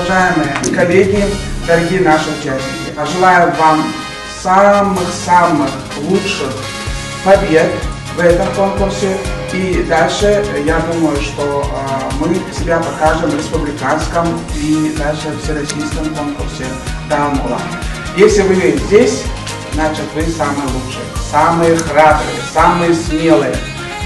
Уважаемые коллеги, дорогие наши участники, желаю вам самых-самых лучших побед в этом конкурсе. И дальше, я думаю, что мы себя покажем в республиканском и дальше в всероссийском конкурсе Даамула. Если вы здесь, значит вы самые лучшие, самые храбрые, самые смелые.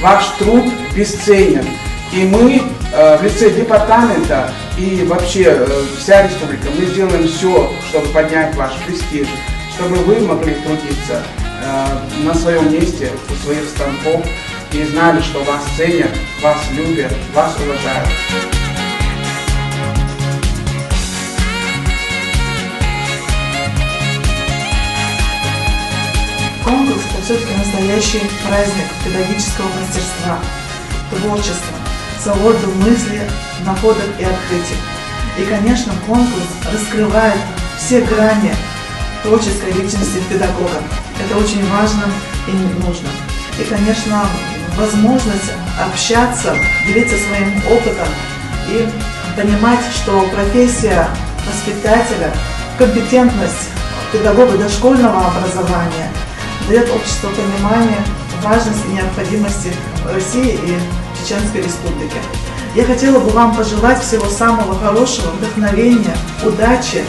Ваш труд бесценен. И мы в лице департамента и вообще вся республика, мы сделаем все, чтобы поднять ваш престиж, чтобы вы могли трудиться на своем месте, у своих станков, и знали, что вас ценят, вас любят, вас уважают. Конкурс – это все-таки настоящий праздник педагогического мастерства, творчества, свободы мысли, находок и открытий. И, конечно, конкурс раскрывает все грани творческой личности педагога. Это очень важно и нужно. И, конечно, возможность общаться, делиться своим опытом и понимать, что профессия воспитателя, компетентность педагога дошкольного образования дает обществу понимание важности и необходимости России и Чеченской Республики. Я хотела бы вам пожелать всего самого хорошего, вдохновения, удачи